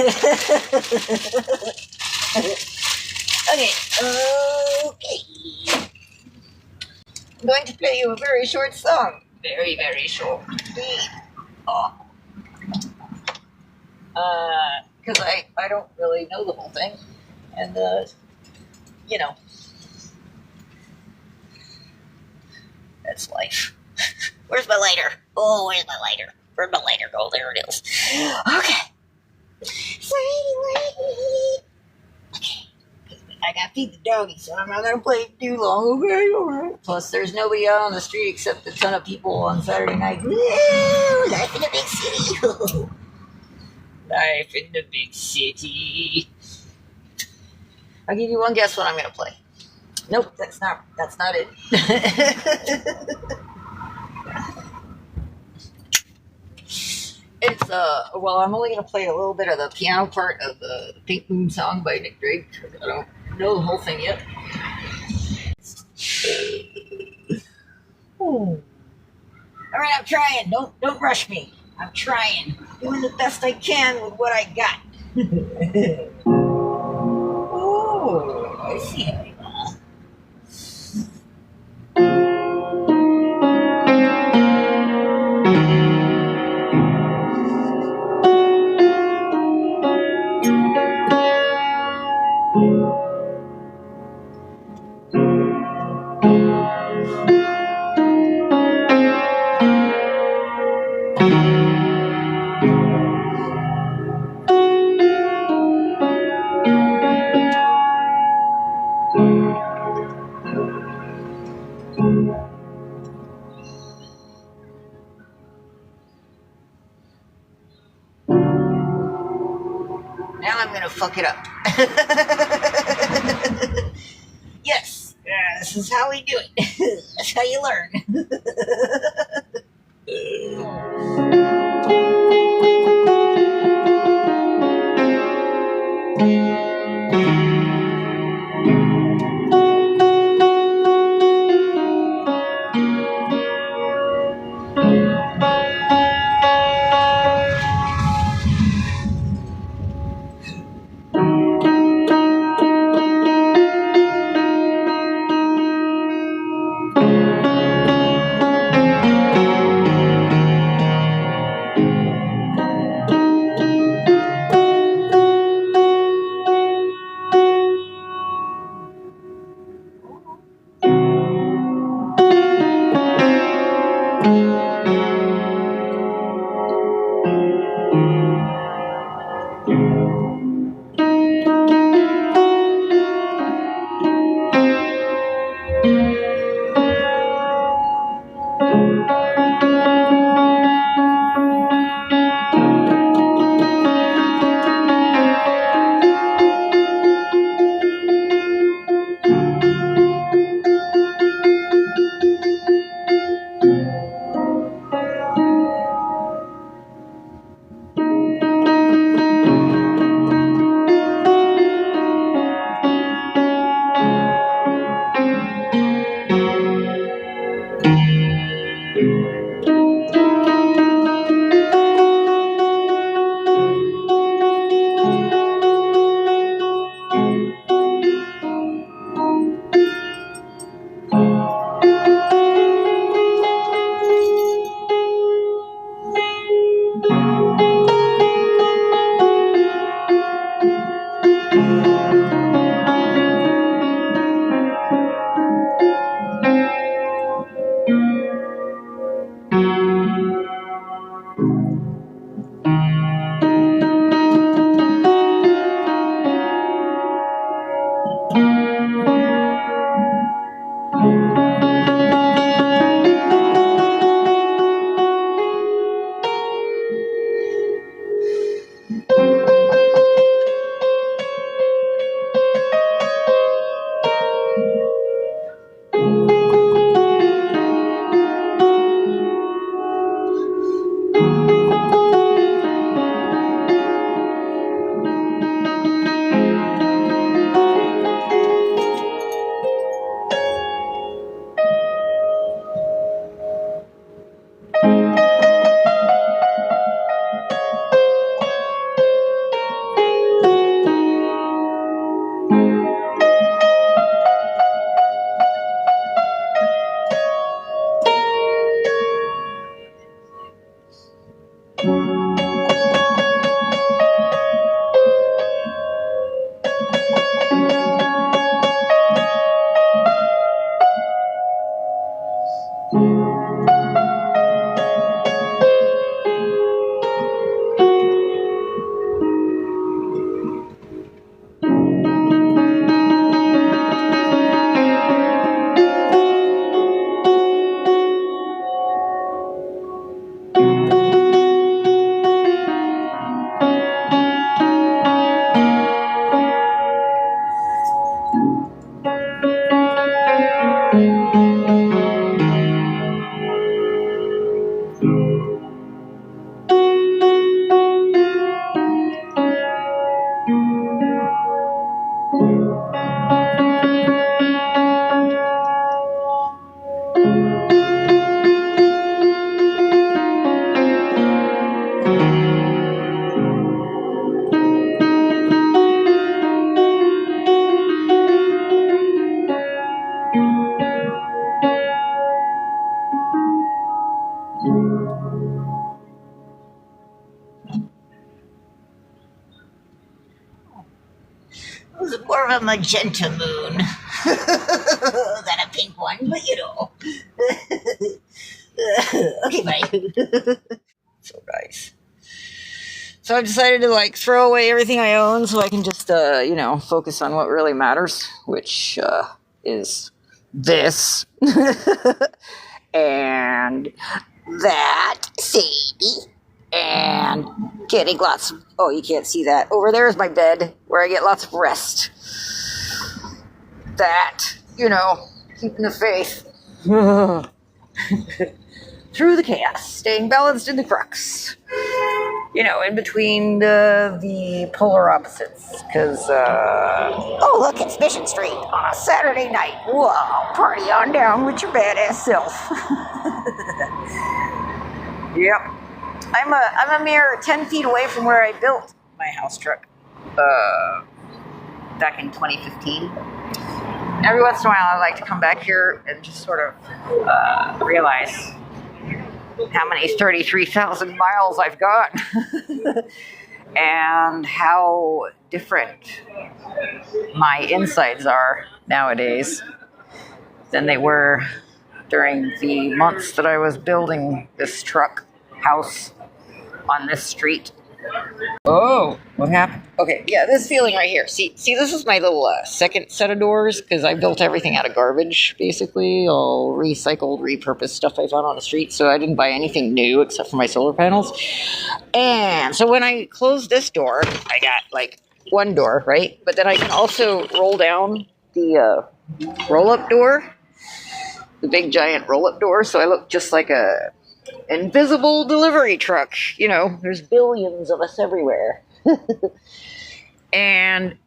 Okay. I'm going to play you a very short song. Very, very short. Because I don't really know the whole thing. And, you know, that's life. Where's my lighter? Oh, where's my lighter? Where'd my lighter go? There it is. Okay. So anyway, okay. I gotta feed the doggy, so I'm not gonna play it too long. Okay, alright. Plus, there's nobody out on the street except a ton of people on Saturday night. Woo! Life in the big city. Life in the big city. I'll give you one guess what I'm gonna play. Nope, that's not it. It's well, I'm only gonna play a little bit of the piano part of the Pink Moon song by Nick Drake. I don't know the whole thing yet. All right, I'm trying. Don't rush me. I'm trying, doing the best I can with what I got. Oh, I see how you are. Now I'm gonna fuck it up. Yes, this is how we do it. That's how you learn. It was more of a magenta moon than a pink one, but you know. Okay, bye. So nice. So I've decided to like throw away everything I own so I can just, focus on what really matters, which is this and that, Sadie, and getting lots of, oh, you can't see that. Over there is my bed where I get lots of rest. That, keeping the faith through the chaos, staying balanced in the crux. In between the polar opposites. Because, oh, look, it's Mission Street on a Saturday night. Whoa, party on down with your badass self. Yep. I'm a mere 10 feet away from where I built my house truck back in 2015. Every once in a while, I like to come back here and just sort of realize how many 33,000 miles I've got and how different my insides are nowadays than they were during the months that I was building this truck house on this street. Oh, what happened? Okay, yeah, this feeling right here. See, this is my little second set of doors because I built everything out of garbage, basically. All recycled, repurposed stuff I found on the street. So I didn't buy anything new except for my solar panels. And so when I closed this door, I got like one door, right? But then I can also roll down the roll-up door, the big giant roll-up door. So I look just like a invisible delivery truck. There's billions of us everywhere. And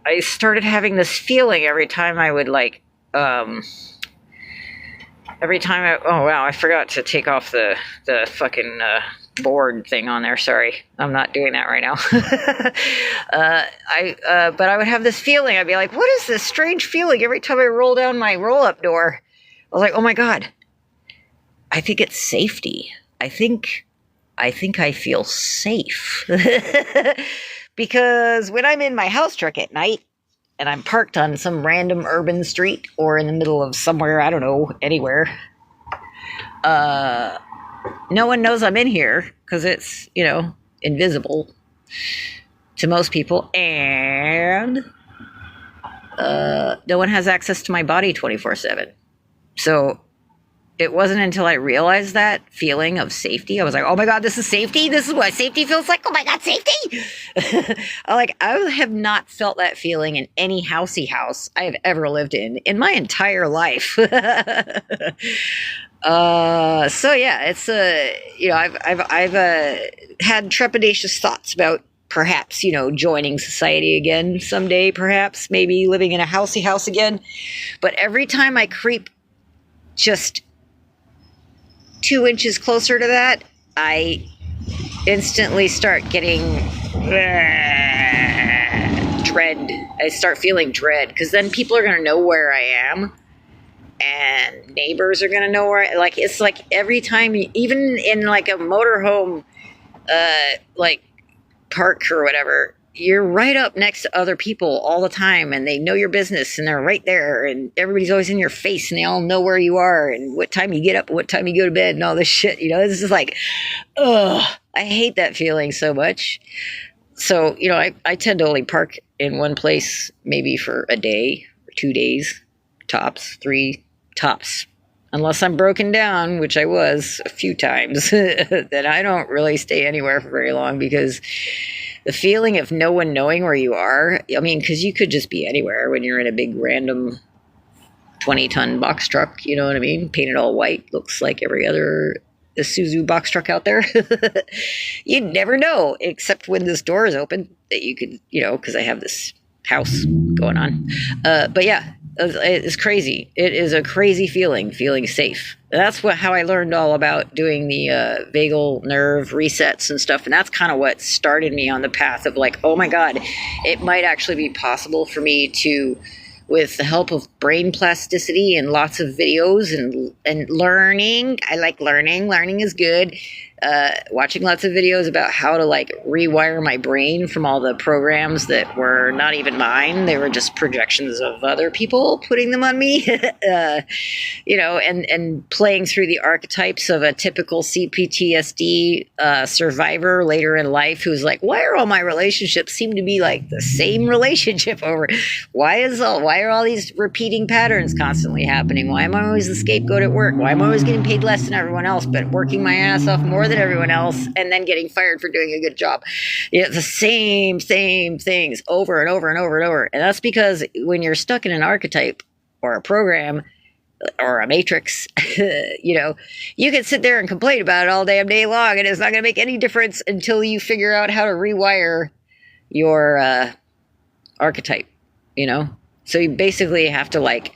I started having this feeling every time I would oh wow, I forgot to take off the fucking board thing on there. Sorry, I'm not doing that right now. But I would have this feeling. I'd be like, what is this strange feeling every time I roll down my roll-up door? I was like, oh my God, I think it's safety. I think I feel safe. Because when I'm in my house truck at night and I'm parked on some random urban street or in the middle of somewhere, I don't know, anywhere, no one knows I'm in here because it's, invisible to most people. And no one has access to my body 24/7. So it wasn't until I realized that feeling of safety. I was like, oh my God, this is safety? This is what safety feels like? Oh my God, safety? I have not felt that feeling in any housey house I have ever lived in my entire life. So yeah, it's, I've had trepidatious thoughts about perhaps, joining society again someday, perhaps, maybe living in a housey house again. But every time I creep just 2 inches closer to that, I instantly start getting dread. I start feeling dread because then people are going to know where I am and neighbors are going to know where it's like every time, even in like a motorhome, park or whatever, you're right up next to other people all the time and they know your business and they're right there and everybody's always in your face and they all know where you are and what time you get up, what time you go to bed and all this shit. This is like, ugh, I hate that feeling so much. So, I tend to only park in one place maybe for a day or 2 days, tops, 3 tops. Unless I'm broken down, which I was a few times, then I don't really stay anywhere for very long because the feeling of no one knowing where you are, because you could just be anywhere when you're in a big random 20-ton box truck, you know what I mean? Painted all white, looks like every other Isuzu box truck out there. You'd never know, except when this door is open, that you could, because I have this house going on. But yeah, it's crazy. It is a crazy feeling safe. That's how I learned all about doing the vagal nerve resets and stuff. And that's kind of what started me on the path of like, oh my God, it might actually be possible for me to, with the help of brain plasticity and lots of videos and learning. I like learning. Learning is good. Watching lots of videos about how to like rewire my brain from all the programs that were not even mine. They were just projections of other people putting them on me, and playing through the archetypes of a typical CPTSD survivor later in life who's like, why are all my relationships seem to be like the same relationship over? Why are all these repeating patterns constantly happening? Why am I always the scapegoat at work? Why am I always getting paid less than everyone else, but working my ass off more than everyone else and then getting fired for doing a good job? The same things over and over and over and over. And that's because when you're stuck in an archetype or a program or a matrix, you can sit there and complain about it all damn day long, and it's not going to make any difference until you figure out how to rewire your archetype, So you basically have to like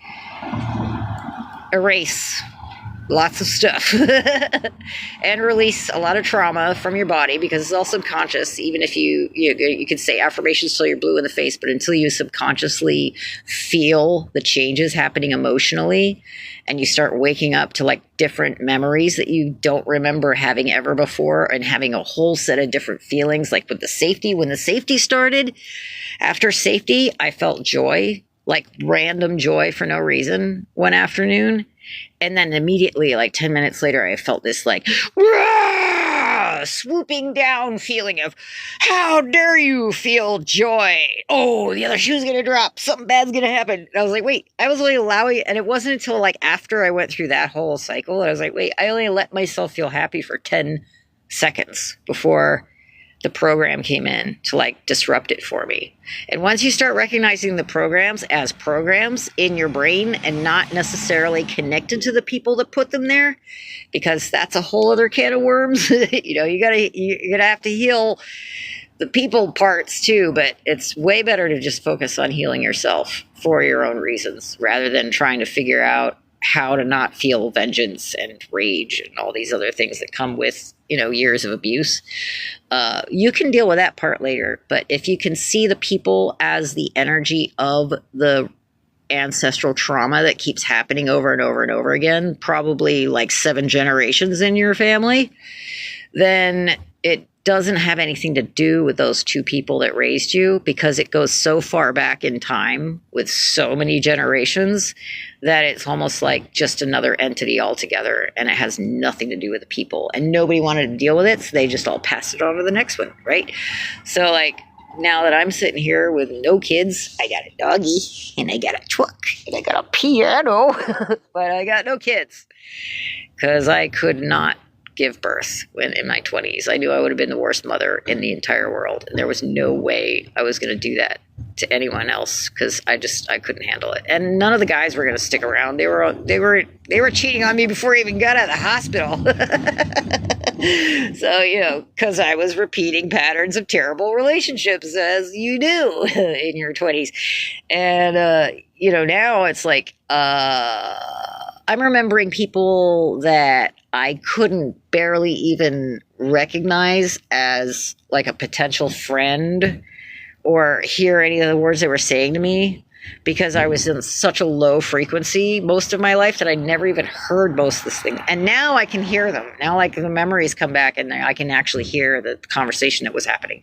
erase lots of stuff and release a lot of trauma from your body, because it's all subconscious. Even if you could say affirmations till you're blue in the face, but until you subconsciously feel the changes happening emotionally and you start waking up to like different memories that you don't remember having ever before, and having a whole set of different feelings, like with the safety, when the safety started, after safety, I felt joy, like random joy for no reason one afternoon. And then immediately, like 10 minutes later, I felt this like swooping down feeling of, how dare you feel joy? Oh, the other shoe's going to drop. Something bad's going to happen. And I was like, wait, I was only allowing, and it wasn't until like after I went through that whole cycle, I was like, wait, I only let myself feel happy for 10 seconds before the program came in to like disrupt it for me. And once you start recognizing the programs as programs in your brain and not necessarily connected to the people that put them there, because that's a whole other can of worms. You're gonna have to heal the people parts too, but it's way better to just focus on healing yourself for your own reasons rather than trying to figure out how to not feel vengeance and rage and all these other things that come with, years of abuse. You can deal with that part later, but if you can see the people as the energy of the ancestral trauma that keeps happening over and over and over again, probably like 7 generations in your family, then it doesn't have anything to do with those 2 people that raised you, because it goes so far back in time with so many generations that it's almost like just another entity altogether, and it has nothing to do with the people, and nobody wanted to deal with it, so they just all passed it on to the next one, right? So like now that I'm sitting here with no kids, I got a doggy and I got a truck and I got a piano, but I got no kids because I could not give birth when in my 20s. I knew I would have been the worst mother in the entire world, and there was no way I was going to do that to anyone else, because I couldn't handle it. And none of the guys were going to stick around. They were cheating on me before I even got out of the hospital. So, because I was repeating patterns of terrible relationships, as you do in your 20s. And now it's like I'm remembering people that I couldn't barely even recognize as like a potential friend or hear any of the words they were saying to me, because I was in such a low frequency most of my life that I never even heard most of this thing. And now I can hear them. Now like the memories come back and I can actually hear the conversation that was happening.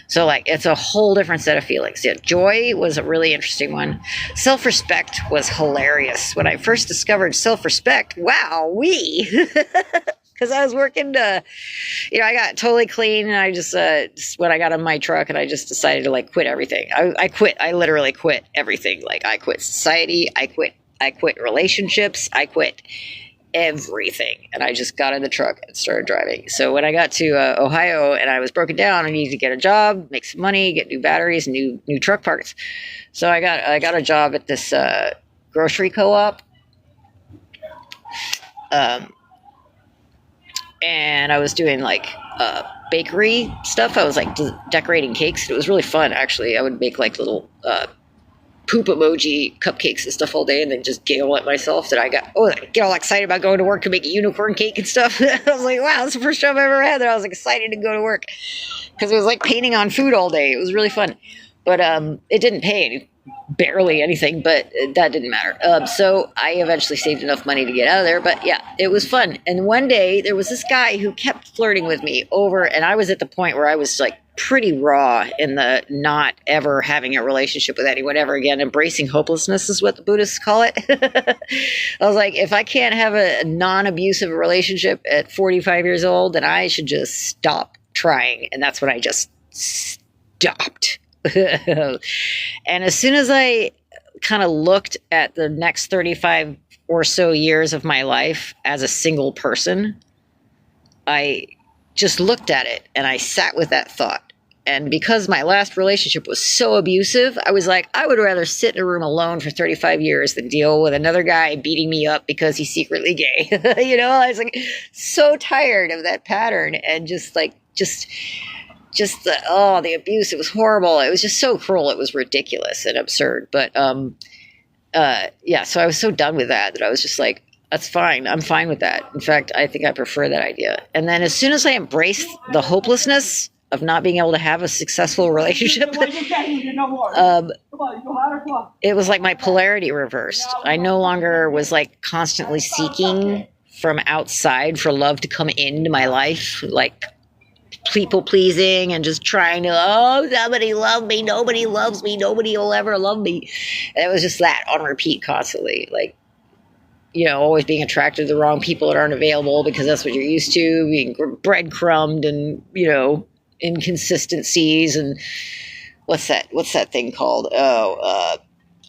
So like it's a whole different set of feelings. Yeah, joy was a really interesting one. Self-respect was hilarious. When I first discovered self-respect, wowee. Because I was working I got totally clean, and I just, when I got in my truck, and I just decided to like quit everything. I quit. I literally quit everything. Like I quit society. I quit relationships. I quit everything. And I just got in the truck and started driving. So when I got to Ohio and I was broken down, I needed to get a job, make some money, get new batteries, new truck parts. So I got a job at this grocery co-op. And I was doing like bakery stuff. I was like decorating cakes. It was really fun, actually. I would make like little poop emoji cupcakes and stuff all day, and then just giggle at myself that I get all excited about going to work to make a unicorn cake and stuff. I was like, wow, that's the first job I ever had that I was excited to go to work, because it was like painting on food all day. It was really fun, but it didn't pay barely anything, but that didn't matter. So I eventually saved enough money to get out of there. But yeah, it was fun. And one day there was this guy who kept flirting with me over, and I was at the point where I was like pretty raw in the not ever having a relationship with anyone ever again. Embracing hopelessness is what the Buddhists call it. I was like, if I can't have a non-abusive relationship at 45 years old, then I should just stop trying. And that's when I just stopped. And as soon as I kind of looked at the next 35 or so years of my life as a single person, I just looked at it and I sat with that thought. And because my last relationship was so abusive, I was like, I would rather sit in a room alone for 35 years than deal with another guy beating me up because he's secretly gay. I was like so tired of that pattern, and just the abuse. It was horrible. It was just so cruel. It was ridiculous and absurd. But so I was so done with that I was just like, that's fine. I'm fine with that. In fact, I think I prefer that idea. And then as soon as I embraced the hopelessness of not being able to have a successful relationship, it was like my polarity reversed. I no longer was like constantly seeking from outside for love to come into my life, like people pleasing and just trying to, somebody love me, nobody loves me, nobody will ever love me. And it was just that on repeat constantly, like, always being attracted to the wrong people that aren't available because that's what you're used to, being breadcrumbed and, inconsistencies. And what's that thing called? I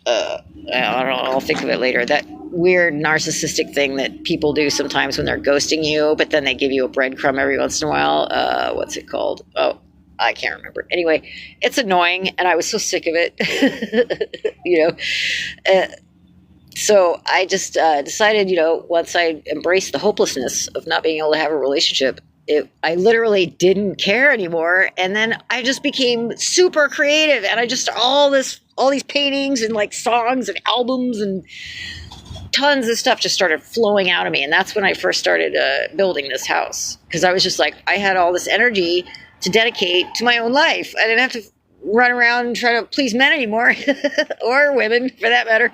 don't know, I'll think of it later. That weird narcissistic thing that people do sometimes when they're ghosting you, but then they give you a breadcrumb every once in a while. What's it called? Oh, I can't remember. Anyway, it's annoying, and I was so sick of it. So I just decided, once I embraced the hopelessness of not being able to have a relationship, I literally didn't care anymore. And then I just became super creative, and I just all these paintings and like songs and albums and tons of stuff just started flowing out of me. And that's when I first started building this house, because I was just like, I had all this energy to dedicate to my own life. I didn't have to run around and try to please men anymore or women for that matter.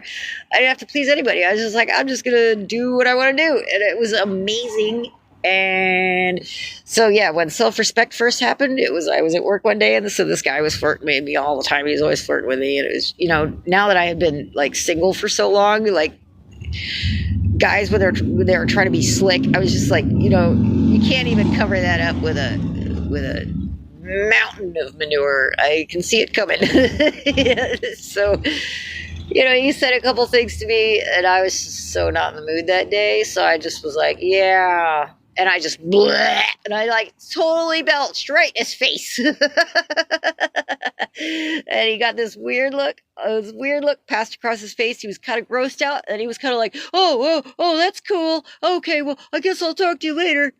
I didn't have to please anybody. I was just like, I'm just going to do what I want to do. And it was amazing. And so, yeah, when self-respect first happened, I was at work one day, and so this guy was flirting with me all the time. He was always flirting with me. And it was, now that I had been like single for so long, like guys, when they're trying to be slick, I was just like, you can't even cover that up with a mountain of manure. I can see it coming. So, he said a couple things to me, and I was so not in the mood that day. So I just was like, yeah. And I just, bleh, and I like totally belched right in his face. And he got this weird look passed across his face. He was kind of grossed out, and he was kind of like, oh, that's cool. Okay, well, I guess I'll talk to you later.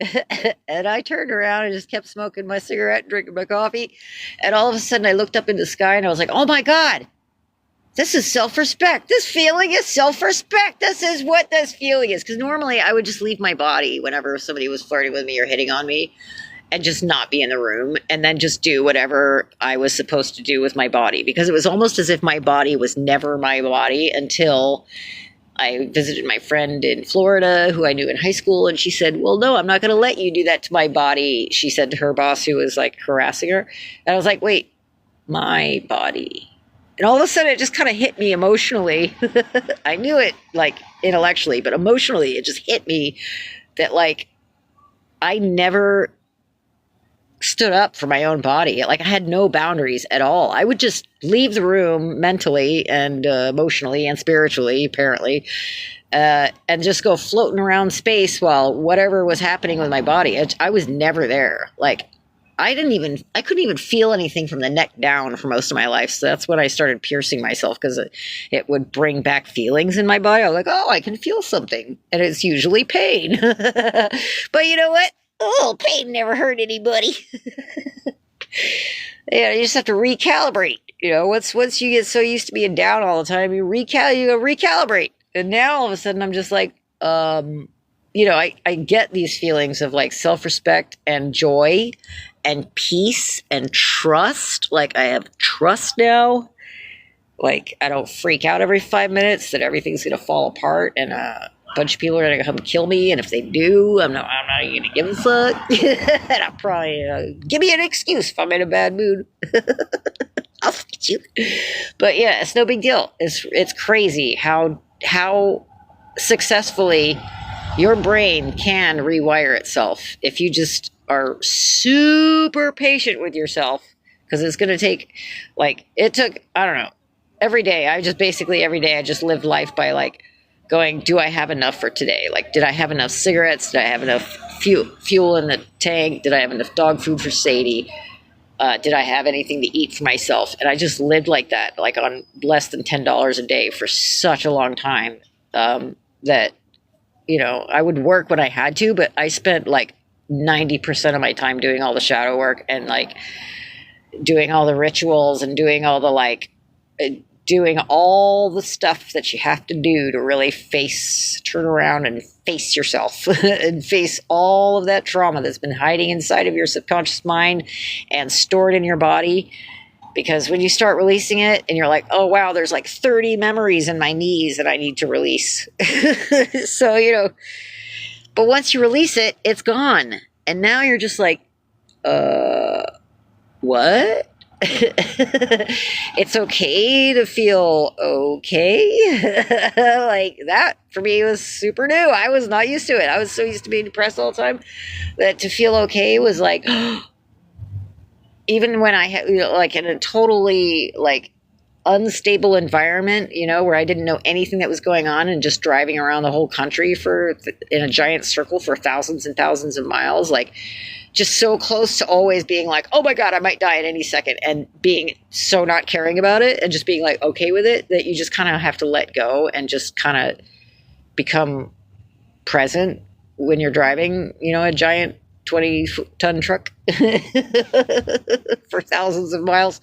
And I turned around and just kept smoking my cigarette and drinking my coffee. And all of a sudden I looked up in the sky and I was like, oh my God, this is self-respect. This feeling is self-respect. This is what this feeling is. Because normally I would just leave my body whenever somebody was flirting with me or hitting on me and just not be in the room, and then just do whatever I was supposed to do with my body. Because it was almost as if my body was never my body until I visited my friend in Florida who I knew in high school. And she said, well, no, I'm not going to let you do that to my body. She said to her boss who was like harassing her. And I was like, wait, my body. And all of a sudden, it just kind of hit me emotionally. I knew it, like, intellectually, but emotionally, it just hit me that, like, I never stood up for my own body. Like, I had no boundaries at all. I would just leave the room mentally and emotionally and spiritually, apparently, and just go floating around space while whatever was happening with my body. I was never there. Like, I couldn't even feel anything from the neck down for most of my life. So that's when I started piercing myself, because it would bring back feelings in my body. I was like, oh, I can feel something. And it's usually pain. But you know what? Oh, pain never hurt anybody. Yeah, you just have to recalibrate. Once you get so used to being down all the time, you recalibrate. And now all of a sudden I'm just like, I get these feelings of like self-respect and joy and peace and trust. Like, I have trust now. Like, I don't freak out every 5 minutes that everything's going to fall apart and a bunch of people are going to come kill me. And if they do, I'm not even going to give a fuck. And I'll probably give me an excuse if I'm in a bad mood. I'll fight you. But yeah, it's no big deal. It's crazy how successfully your brain can rewire itself if you just are super patient with yourself. Because it's going to take, like, it took, I don't know, every day I just lived life by like going, do I have enough for today? Like, did I have enough cigarettes? Did I have enough fuel in the tank? Did I have enough dog food for Sadie? Did I have anything to eat for myself? And I just lived like that, like on less than $10 a day for such a long time, that, you know, I would work when I had to, but I spent like 90% of my time doing all the shadow work and like doing all the rituals and doing all the like, doing all the stuff that you have to do to really turn around and face yourself and face all of that trauma that's been hiding inside of your subconscious mind and stored in your body. Because when you start releasing it and you're like, oh, wow, there's like 30 memories in my knees that I need to release. So, you know, but once you release it, it's gone. And now you're just like, what? It's okay to feel okay. Like that for me was super new. I was not used to it. I was so used to being depressed all the time that to feel okay was like, even when I had, you know, like in a totally like unstable environment, you know, where I didn't know anything that was going on and just driving around the whole country in a giant circle for thousands and thousands of miles, like just so close to always being like, oh my God, I might die at any second, and being so not caring about it and just being like okay with it, that you just kind of have to let go and just kind of become present when you're driving, you know, a giant 20-ton truck for thousands of miles,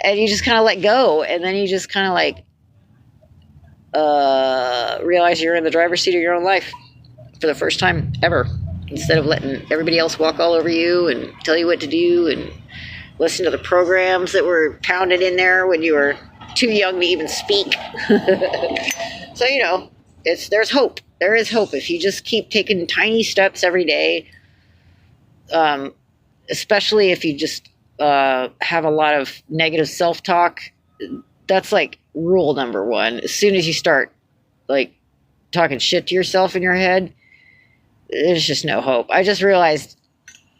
and you just kind of let go, and then you just kind of like realize you're in the driver's seat of your own life for the first time ever, instead of letting everybody else walk all over you and tell you what to do and listen to the programs that were pounded in there when you were too young to even speak. So, you know, there's hope. There is hope if you just keep taking tiny steps every day. Especially if you just have a lot of negative self-talk. That's like rule number one. As soon as you start like talking shit to yourself in your head, there's just no hope. I just realized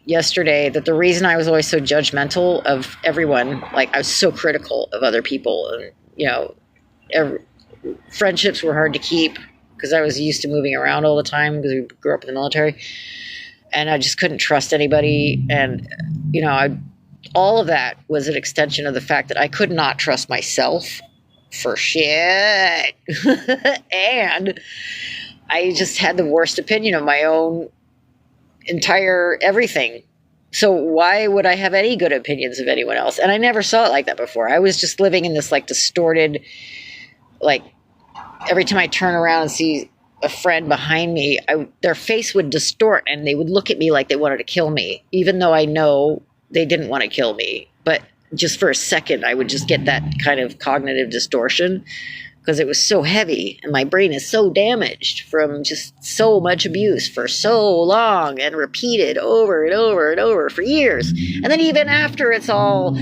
yesterday that the reason I was always so judgmental of everyone, like I was so critical of other people, and, you know, friendships were hard to keep because I was used to moving around all the time because we grew up in the military. And I just couldn't trust anybody. And, you know, all of that was an extension of the fact that I could not trust myself for shit. And I just had the worst opinion of my own entire everything. So why would I have any good opinions of anyone else? And I never saw it like that before. I was just living in this like distorted, like every time I turn around and see a friend behind me, their face would distort and they would look at me like they wanted to kill me, even though I know they didn't want to kill me. But just for a second, I would just get that kind of cognitive distortion because it was so heavy and my brain is so damaged from just so much abuse for so long and repeated over and over and over for years. And then even after it's all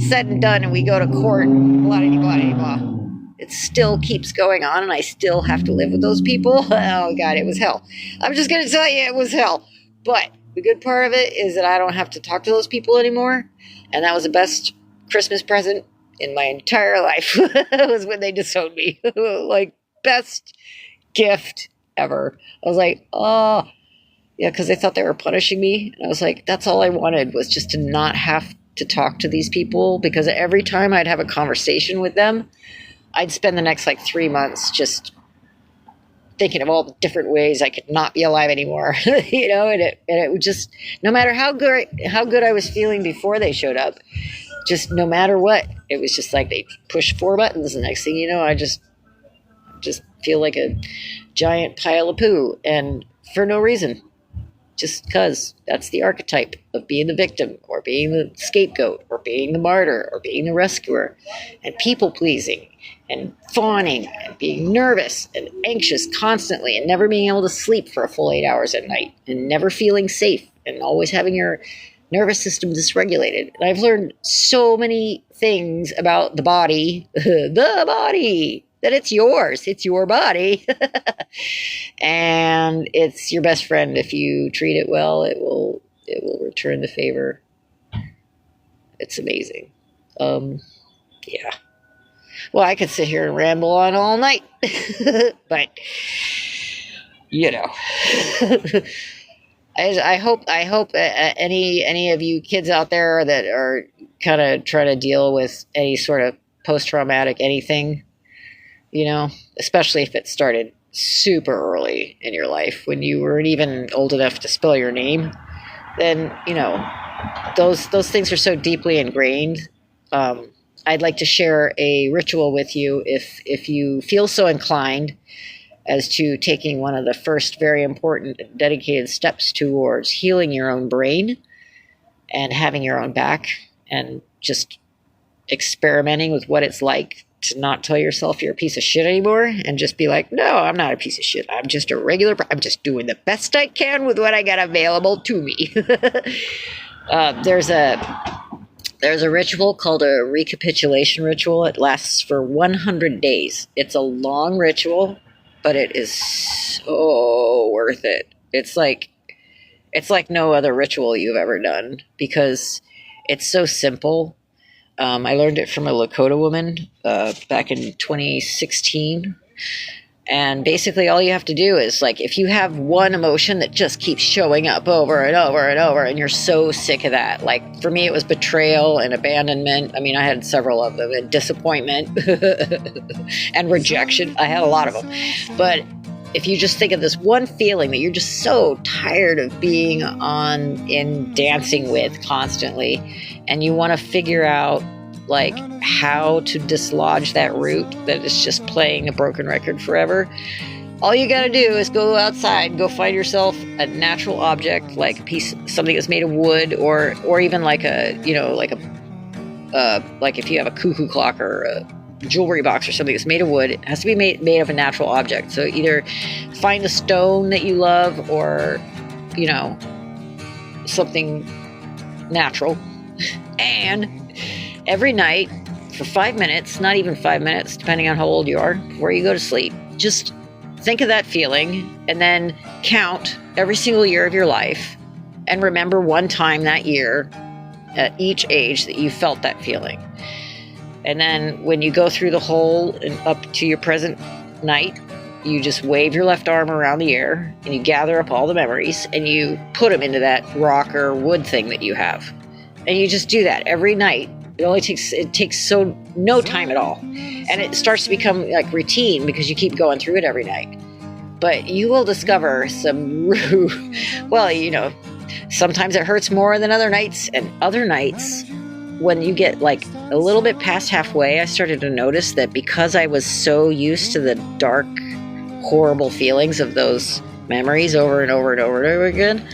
said and done and we go to court, blah, blah, blah, blah, it still keeps going on and I still have to live with those people. Oh God, it was hell. I'm just going to tell you it was hell. But the good part of it is that I don't have to talk to those people anymore. And that was the best Christmas present in my entire life. Was when they disowned me. Like, best gift ever. I was like, oh, yeah, because they thought they were punishing me. And I was like, that's all I wanted, was just to not have to talk to these people, because every time I'd have a conversation with them, I'd spend the next like 3 months just thinking of all the different ways I could not be alive anymore. You know, and it would just, no matter how good I was feeling before they showed up, just no matter what, it was just like they push 4 buttons. The next thing you know, I just feel like a giant pile of poo, and for no reason. just because that's the archetype of being the victim or being the scapegoat or being the martyr or being the rescuer, and people pleasing and fawning and being nervous and anxious constantly and never being able to sleep for a full 8 hours at night and never feeling safe and always having your nervous system dysregulated. And I've learned so many things about the body, that it's yours. It's your body. And it's your best friend. If you treat it well, it will return the favor. It's amazing. Yeah. Well, I could sit here and ramble on all night. But, you know. I hope any of you kids out there that are kind of trying to deal with any sort of post-traumatic anything, you know, especially if it started super early in your life when you weren't even old enough to spell your name, then, you know, those things are so deeply ingrained. I'd like to share a ritual with you if you feel so inclined as to taking one of the first very important dedicated steps towards healing your own brain and having your own back and just experimenting with what it's like to not tell yourself you're a piece of shit anymore and just be like, no, I'm not a piece of shit. I'm just I'm just doing the best I can with what I got available to me. There's a ritual called a recapitulation ritual. It lasts for 100 days. It's a long ritual, but it is so worth it. It's like no other ritual you've ever done because it's so simple. I learned it from a Lakota woman back in 2016. And basically all you have to do is, like, if you have one emotion that just keeps showing up over and over and over and you're so sick of that, like for me it was betrayal and abandonment. I mean, I had several of them, and disappointment and rejection. I had a lot of them. But if you just think of this one feeling that you're just so tired of being in dancing with constantly, and you want to figure out like how to dislodge that root that is just playing a broken record forever, all you got to do is go outside, go find yourself a natural object, like something that's made of wood, or even like if you have a cuckoo clock or a jewelry box or something that's made of wood. It has to be made of a natural object. So either find a stone that you love, or, you know, something natural. And every night for 5 minutes, not even 5 minutes, depending on how old you are, before you go to sleep, just think of that feeling and then count every single year of your life and remember one time that year at each age that you felt that feeling. And then when you go through the whole and up to your present night, you just wave your left arm around the air and you gather up all the memories and you put them into that rock or wood thing that you have. And you just do that every night. It takes no time at all. And it starts to become like routine because you keep going through it every night. But you will discover well, you know, sometimes it hurts more than other nights, and other nights when you get like a little bit past halfway, I started to notice that because I was so used to the dark, horrible feelings of those memories over and over and over and over again,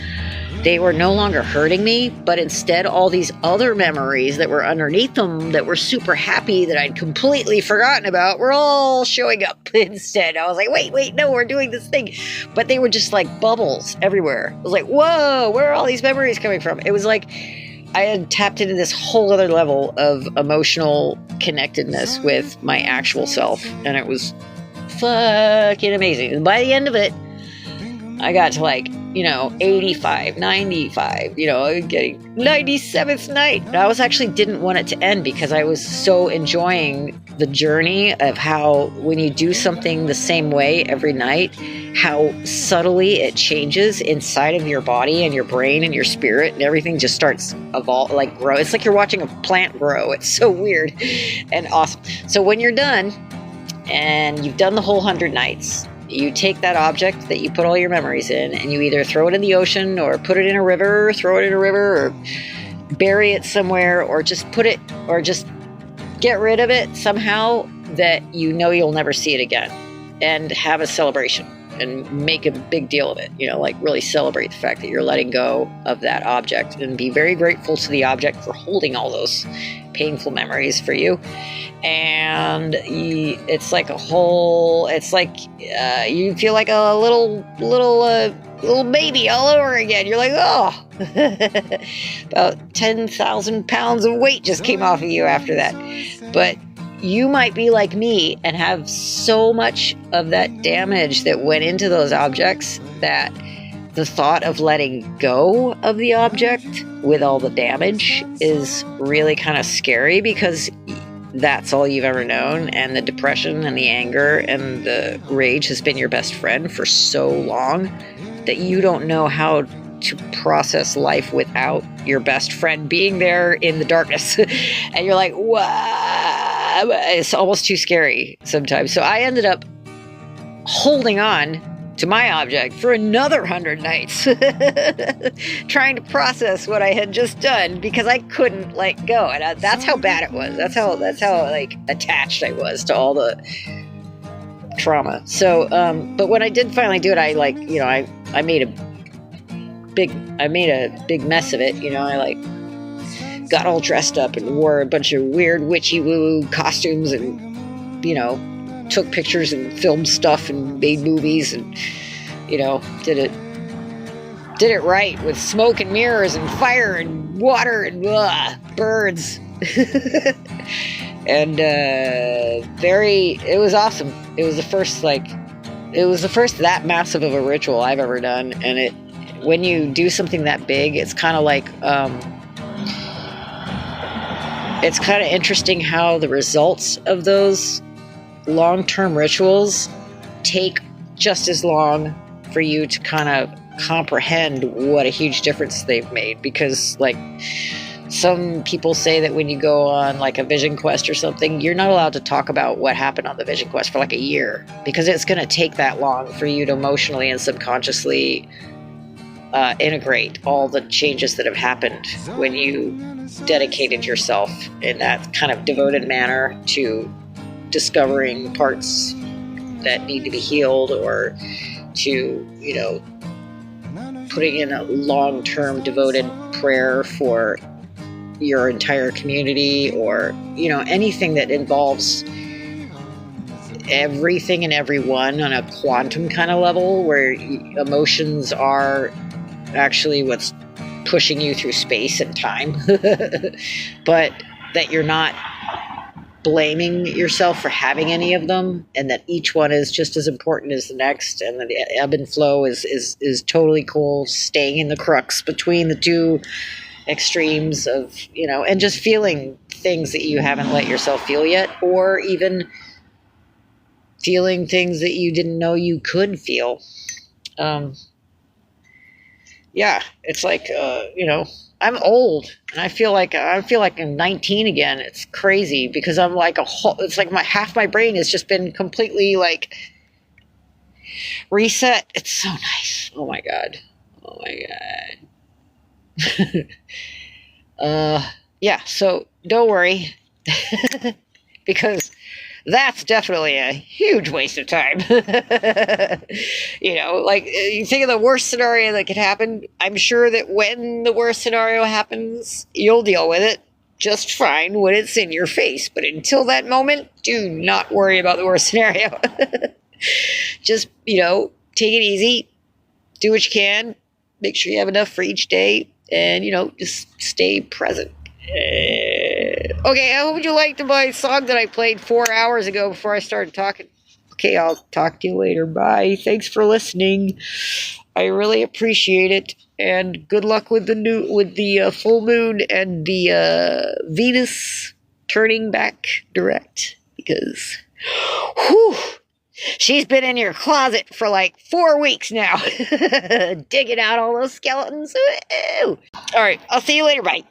they were no longer hurting me, but instead all these other memories that were underneath them that were super happy that I'd completely forgotten about were all showing up instead. I was like, wait, no, we're doing this thing. But they were just like bubbles everywhere. I was like, whoa, where are all these memories coming from? It was like I had tapped into this whole other level of emotional connectedness with my actual self, and it was fucking amazing. And by the end of it, I got to like, 85, 95, getting 97th night. And I didn't want it to end because I was so enjoying the journey of how when you do something the same way every night, how subtly it changes inside of your body and your brain and your spirit, and everything just starts grow. It's like you're watching a plant grow. It's so weird and awesome. So when you're done and you've done the whole 100 nights, you take that object that you put all your memories in and you either throw it in the ocean or put it in a river, or bury it somewhere, or just get rid of it somehow that you'll never see it again, and have a celebration. and make a big deal of it, you know, like really celebrate the fact that you're letting go of that object and be very grateful to the object for holding all those painful memories for you. And it's like you feel like a little baby all over again. You're like, oh, about 10,000 pounds of weight just came off of you after that. But you might be like me and have so much of that damage that went into those objects that the thought of letting go of the object with all the damage is really kind of scary, because that's all you've ever known, and the depression and the anger and the rage has been your best friend for so long that you don't know how to process life without your best friend being there in the darkness. And you're like, wow, it's almost too scary sometimes. So I ended up holding on to my object for another 100 nights, trying to process what I had just done, because I couldn't let go. And that's how bad it was. That's how like attached I was to all the trauma. So, but when I did finally do it, I like, you know, I made a big mess of it. You know, I like got all dressed up and wore a bunch of weird witchy woo costumes, and, you know, took pictures and filmed stuff and made movies, and, you know, did it right with smoke and mirrors and fire and water and birds. And it was awesome. It was the first that massive of a ritual I've ever done. And when you do something that big, it's kind of like it's kind of interesting how the results of those long-term rituals take just as long for you to kind of comprehend what a huge difference they've made. Because, like, some people say that when you go on like a vision quest or something, you're not allowed to talk about what happened on the vision quest for like a year, because it's going to take that long for you to emotionally and subconsciously integrate all the changes that have happened when you dedicated yourself in that kind of devoted manner to discovering parts that need to be healed, or to, you know, putting in a long-term devoted prayer for your entire community, or, you know, anything that involves everything and everyone on a quantum kind of level, where emotions are actually what's pushing you through space and time. But that you're not blaming yourself for having any of them, and that each one is just as important as the next, and the ebb and flow is totally cool, staying in the crux between the two extremes of, you know, and just feeling things that you haven't let yourself feel yet, or even feeling things that you didn't know you could feel. Yeah, it's like, you know, I'm old, and I feel like I'm 19 again. It's crazy, because I'm like it's like half my brain has just been completely like reset. It's so nice. Oh my god. Yeah, so don't worry, because that's definitely a huge waste of time. You know, like, you think of the worst scenario that could happen. I'm sure that when the worst scenario happens, you'll deal with it just fine when it's in your face. But until that moment, do not worry about the worst scenario. Just, you know, take it easy, do what you can, make sure you have enough for each day, and, you know, just stay present. Okay, I hope you liked my song that I played 4 hours ago before I started talking. Okay, I'll talk to you later. Bye. Thanks for listening. I really appreciate it. And good luck with the full moon and the Venus turning back direct, because whew, she's been in your closet for like 4 weeks now, digging out all those skeletons. All right, I'll see you later. Bye.